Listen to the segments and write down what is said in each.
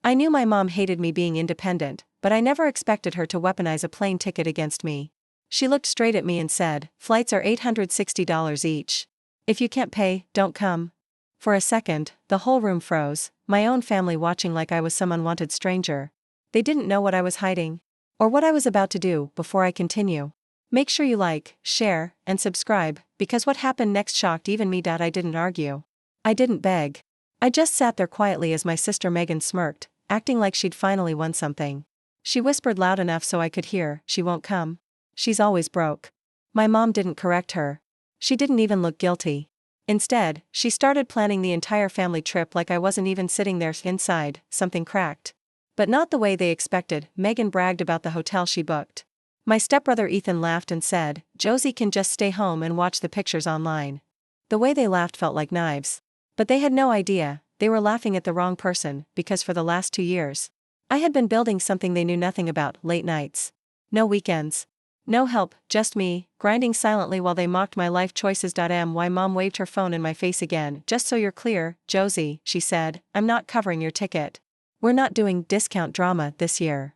I knew my mom hated me being independent, but I never expected her to weaponize a plane ticket against me. She looked straight at me and said, "Flights are $860 each. If you can't pay, don't come." For a second, the whole room froze, my own family watching like I was some unwanted stranger. They didn't know what I was hiding, or what I was about to do. Before I continue, make sure you like, share, and subscribe, because what happened next shocked even me. I didn't argue. I didn't beg. I just sat there quietly as my sister Megan smirked, acting like she'd finally won something. She whispered loud enough so I could hear, "She won't come. She's always broke." My mom didn't correct her. She didn't even look guilty. Instead, she started planning the entire family trip like I wasn't even sitting there. Inside, something cracked. But not the way they expected. Megan bragged about the hotel she booked. My stepbrother Ethan laughed and said, "Josie can just stay home and watch the pictures online." The way they laughed felt like knives. But they had no idea, they were laughing at the wrong person, because for the last 2 years, I had been building something they knew nothing about. Late nights. No weekends. No help, just me, grinding silently while they mocked my life choices. My mom waved her phone in my face again. "Just so you're clear, Josie," she said, "I'm not covering your ticket. We're not doing discount drama this year."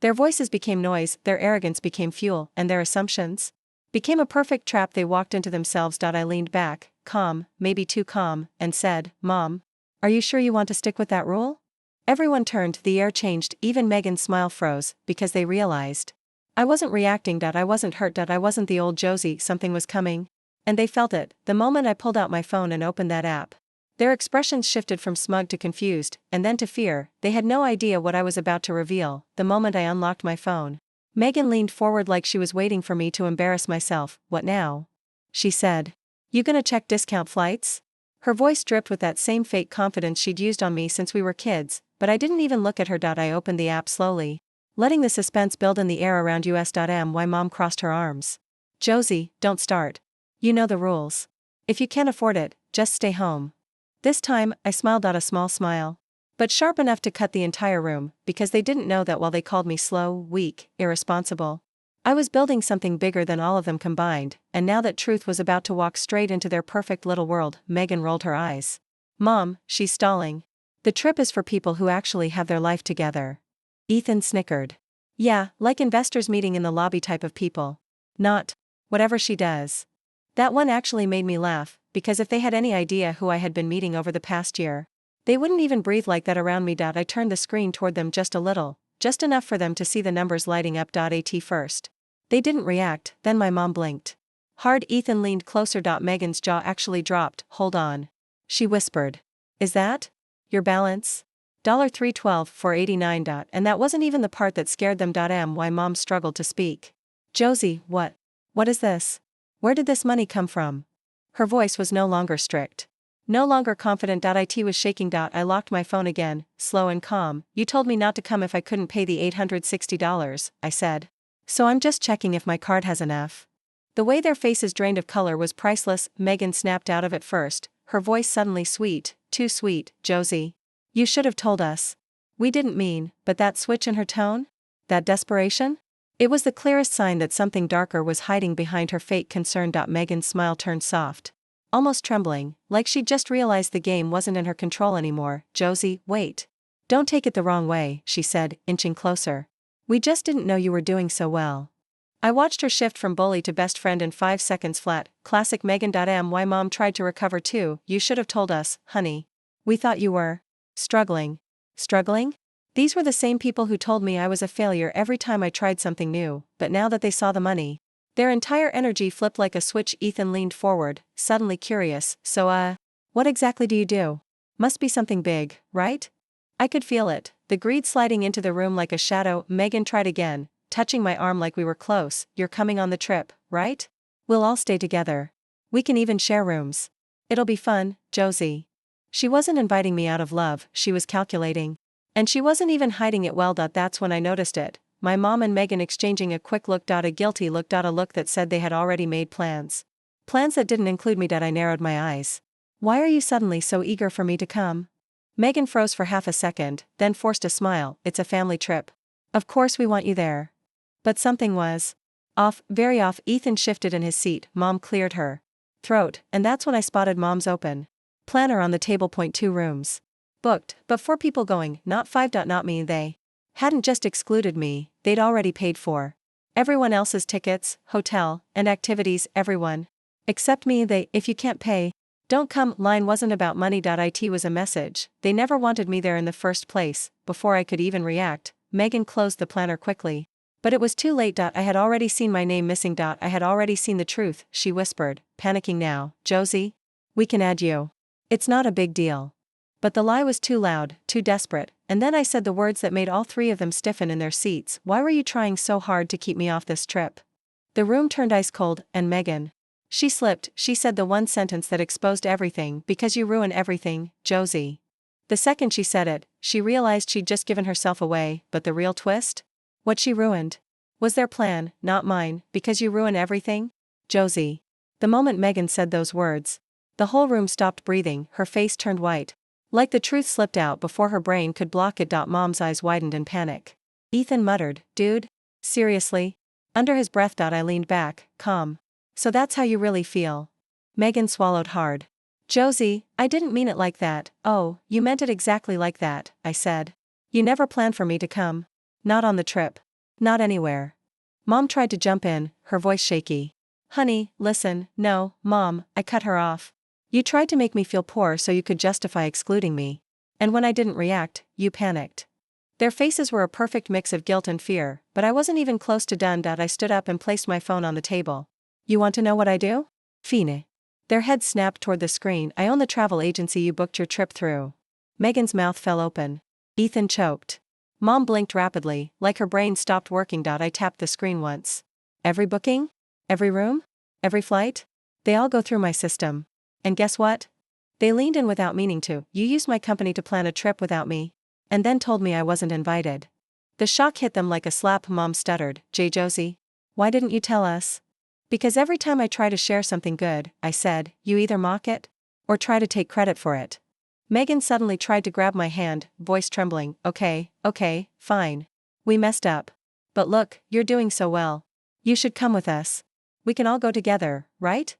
Their voices became noise, their arrogance became fuel, and their assumptions became a perfect trap they walked into themselves. I leaned back, calm, maybe too calm, and said, "Mom, are you sure you want to stick with that rule?" Everyone turned, the air changed, even Megan's smile froze, because they realized I wasn't reacting. I wasn't hurt. I wasn't the old Josie. Something was coming. And they felt it, the moment I pulled out my phone and opened that app. Their expressions shifted from smug to confused, and then to fear. They had no idea what I was about to reveal. The moment I unlocked my phone, Megan leaned forward like she was waiting for me to embarrass myself. "What now?" she said. "You gonna check discount flights?" Her voice dripped with that same fake confidence she'd used on me since we were kids, but I didn't even look at her. I opened the app slowly, letting the suspense build in the air around us. My mom crossed her arms. "Josie, don't start. You know the rules. If you can't afford it, just stay home." This time, I smiled, a small smile, but sharp enough to cut the entire room, because they didn't know that while they called me slow, weak, irresponsible, I was building something bigger than all of them combined. And now that truth was about to walk straight into their perfect little world. Megan rolled her eyes. "Mom, she's stalling. The trip is for people who actually have their life together." Ethan snickered. "Yeah, like investors meeting in the lobby type of people. Not whatever she does." That one actually made me laugh, because if they had any idea who I had been meeting over the past year, they wouldn't even breathe like that around me. I turned the screen toward them just a little, just enough for them to see the numbers lighting up. At first, they didn't react, then my mom blinked hard. Ethan leaned closer. Megan's jaw actually dropped. "Hold on," she whispered. "Is that your balance? $312 for 89. And that wasn't even the part that scared them. My mom struggled to speak. "Josie, what is this? Where did this money come from?" Her voice was no longer strict, no longer confident. It was shaking. I locked my phone again, slow and calm. "You told me not to come if I couldn't pay the $860, I said. So I'm just checking if my card has enough." The way their faces drained of color was priceless. Megan snapped out of it first, her voice suddenly sweet, too sweet. "Josie, you should have told us. We didn't mean," but that switch in her tone? That desperation? It was the clearest sign that something darker was hiding behind her fake concern. Megan's smile turned soft, almost trembling, like she'd just realized the game wasn't in her control anymore. "Josie, wait. Don't take it the wrong way," she said, inching closer. "We just didn't know you were doing so well." I watched her shift from bully to best friend in 5 seconds flat. Classic Megan. My mom tried to recover too. "You should have told us, honey. We thought you were struggling." Struggling? These were the same people who told me I was a failure every time I tried something new, but now that they saw the money, their entire energy flipped like a switch. Ethan leaned forward, suddenly curious. "So, what exactly do you do? Must be something big, right?" I could feel it, the greed sliding into the room like a shadow. Megan tried again, touching my arm like we were close. "You're coming on the trip, right? We'll all stay together. We can even share rooms. It'll be fun, Josie." She wasn't inviting me out of love, she was calculating. And she wasn't even hiding it well. That's when I noticed it, my mom and Megan exchanging a quick look. A guilty look. A look that said they had already made plans. Plans that didn't include me. I narrowed my eyes. "Why are you suddenly so eager for me to come?" Megan froze for half a second, then forced a smile. "It's a family trip. Of course we want you there." But something was off, very off. Ethan shifted in his seat. Mom cleared her throat, and that's when I spotted Mom's open planner on the table. 2 rooms. Booked, but 4 people going, not 5. Not me. They hadn't just excluded me, they'd already paid for everyone else's tickets, hotel, and activities, everyone. Except me. They, if you can't pay, don't come. Line wasn't about money. It was a message. They never wanted me there in the first place. Before I could even react, Megan closed the planner quickly. But it was too late. I had already seen my name missing. I had already seen the truth, she whispered, panicking now. Josie? We can add you. It's not a big deal. But the lie was too loud, too desperate, and then I said the words that made all 3 of them stiffen in their seats. Why were you trying so hard to keep me off this trip? The room turned ice cold, and Megan. She slipped. She said the one sentence that exposed everything. Because you ruin everything, Josie. The second she said it, she realized she'd just given herself away, but the real twist? What she ruined was their plan, not mine. Because you ruin everything? Josie. The moment Megan said those words, the whole room stopped breathing, her face turned white. Like the truth slipped out before her brain could block it. Mom's eyes widened in panic. Ethan muttered, dude? Seriously? Under his breath. I leaned back, calm. So that's how you really feel? Megan swallowed hard. Josie, I didn't mean it like that. Oh, you meant it exactly like that, I said. You never planned for me to come. Not on the trip. Not anywhere. Mom tried to jump in, her voice shaky. Honey, listen, no, Mom, I cut her off. You tried to make me feel poor so you could justify excluding me. And when I didn't react, you panicked. Their faces were a perfect mix of guilt and fear, but I wasn't even close to done. I stood up and placed my phone on the table. You want to know what I do? Fine. Their heads snapped toward the screen. I own the travel agency you booked your trip through. Megan's mouth fell open. Ethan choked. Mom blinked rapidly, like her brain stopped working. I tapped the screen once. Every booking? Every room? Every flight? They all go through my system. And guess what? They leaned in without meaning to. You used my company to plan a trip without me. And then told me I wasn't invited. The shock hit them like a slap. Mom stuttered. Josie? Why didn't you tell us? Because every time I try to share something good, I said, you either mock it, or try to take credit for it. Megan suddenly tried to grab my hand, voice trembling. Okay, fine. We messed up. But look, you're doing so well. You should come with us. We can all go together, right?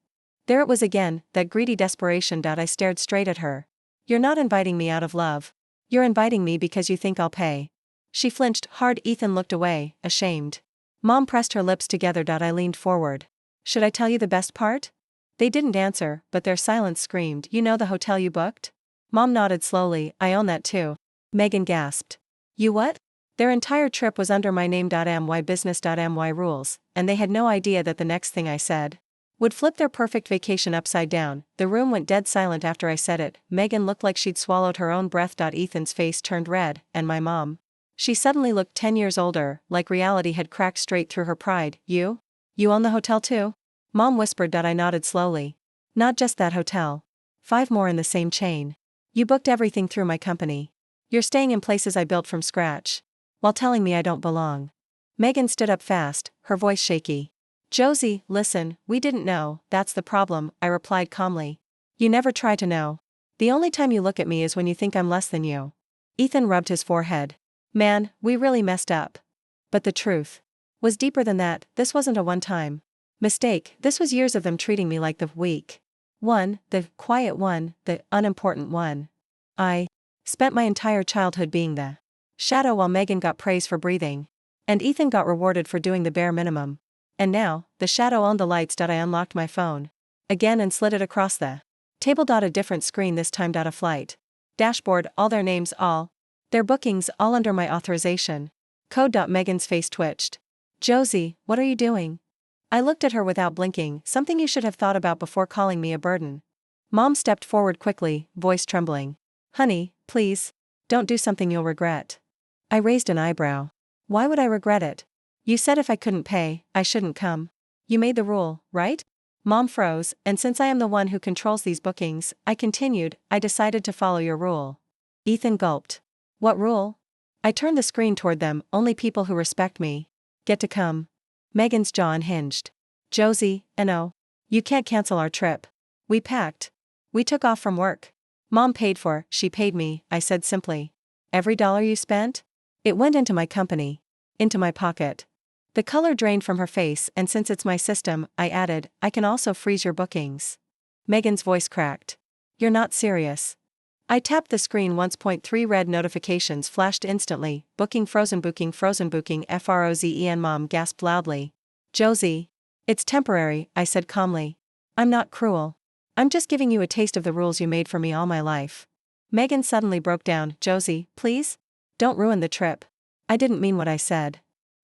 There it was again, that greedy desperation. I stared straight at her. You're not inviting me out of love. You're inviting me because you think I'll pay. She flinched hard. Ethan looked away, ashamed. Mom pressed her lips together. I leaned forward. Should I tell you the best part? They didn't answer, but their silence screamed. You know the hotel you booked? Mom nodded slowly. I own that too. Megan gasped. You what? Their entire trip was under my name. My business.my rules, and they had no idea that the next thing I said would flip their perfect vacation upside down. The room went dead silent after I said it. Megan looked like she'd swallowed her own breath. Ethan's face turned red, and my mom. She suddenly looked 10 years older, like reality had cracked straight through her pride. You own the hotel too? Mom whispered. I nodded slowly. Not just that hotel. 5 more in the same chain. You booked everything through my company. You're staying in places I built from scratch. While telling me I don't belong. Megan stood up fast, her voice shaky. Josie, listen, we didn't know, that's the problem, I replied calmly. You never try to know. The only time you look at me is when you think I'm less than you. Ethan rubbed his forehead. Man, we really messed up. But the truth was deeper than that. This wasn't a one-time mistake. This was years of them treating me like the weak one, the quiet one, the unimportant one. I spent my entire childhood being the shadow while Megan got praise for breathing. And Ethan got rewarded for doing the bare minimum. And now, the shadow owned the lights. I unlocked my phone again and slid it across the table. A different screen this time. A flight dashboard, all their names, all their bookings, all under my authorization. Code. Megan's face twitched. Josie, what are you doing? I looked at her without blinking. Something you should have thought about before calling me a burden. Mom stepped forward quickly, voice trembling. Honey, please, don't do something you'll regret. I raised an eyebrow. Why would I regret it? You said if I couldn't pay, I shouldn't come. You made the rule, right? Mom froze, and since I am the one who controls these bookings, I continued, I decided to follow your rule. Ethan gulped. What rule? I turned the screen toward them. Only people who respect me get to come. Megan's jaw unhinged. Josie, no. You can't cancel our trip. We packed. We took off from work. Mom paid for, she paid me, I said simply. Every dollar you spent? It went into my company. Into my pocket. The color drained from her face, and since it's my system, I added, I can also freeze your bookings. Megan's voice cracked. You're not serious. I tapped the screen once. 3 red notifications flashed instantly. Booking frozen, booking frozen. Mom gasped loudly. Josie. It's temporary, I said calmly. I'm not cruel. I'm just giving you a taste of the rules you made for me all my life. Megan suddenly broke down. Josie, please? Don't ruin the trip. I didn't mean what I said.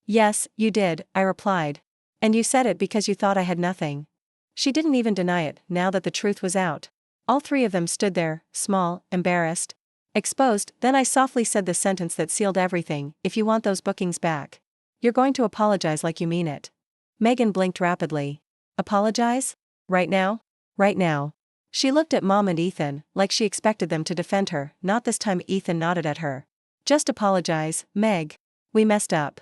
Yes, you did, I replied. And you said it because you thought I had nothing. She didn't even deny it, now that the truth was out. All 3 of them stood there, small, embarrassed, exposed. Then I softly said the sentence that sealed everything. If you want those bookings back, you're going to apologize like you mean it. Megan blinked rapidly. Apologize? Right now? Right now. She looked at Mom and Ethan, like she expected them to defend her. Not this time. Ethan nodded at her. Just apologize, Meg. We messed up.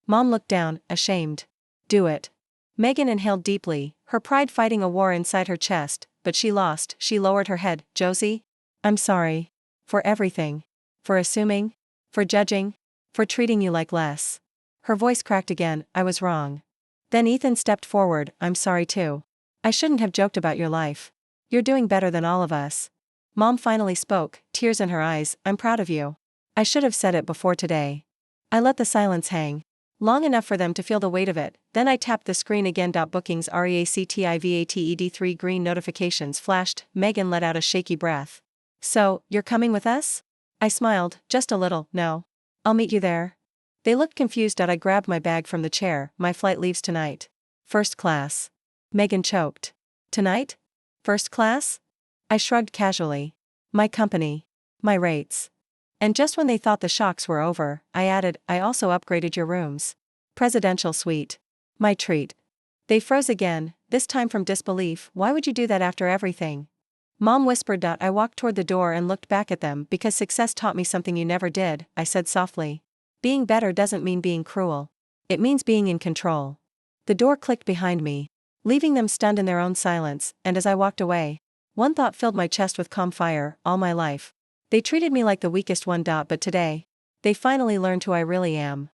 Mom looked down, ashamed. Do it. Megan inhaled deeply, her pride fighting a war inside her chest, but she lost. She lowered her head. Josie? I'm sorry. For everything. For assuming. For judging. For treating you like less. Her voice cracked again. I was wrong. Then Ethan stepped forward. I'm sorry too. I shouldn't have joked about your life. You're doing better than all of us. Mom finally spoke, tears in her eyes. I'm proud of you. I should have said it before today. I let the silence hang. Long enough for them to feel the weight of it. Then I tapped the screen again. Bookings reactivated. 3 green notifications flashed. Megan let out a shaky breath. So, you're coming with us? I smiled, just a little. No. I'll meet you there. They looked confused. I grabbed my bag from the chair. My flight leaves tonight. First class. Megan choked. Tonight? First class? I shrugged casually. My company. My rates. And just when they thought the shocks were over, I added, I also upgraded your rooms. Presidential suite. My treat. They froze again, this time from disbelief. Why would you do that after everything? Mom whispered. I walked toward the door and looked back at them. Because success taught me something you never did, I said softly. Being better doesn't mean being cruel. It means being in control. The door clicked behind me, leaving them stunned in their own silence, and as I walked away, one thought filled my chest with calm fire. All my life, they treated me like the weakest one. But today, they finally learned who I really am.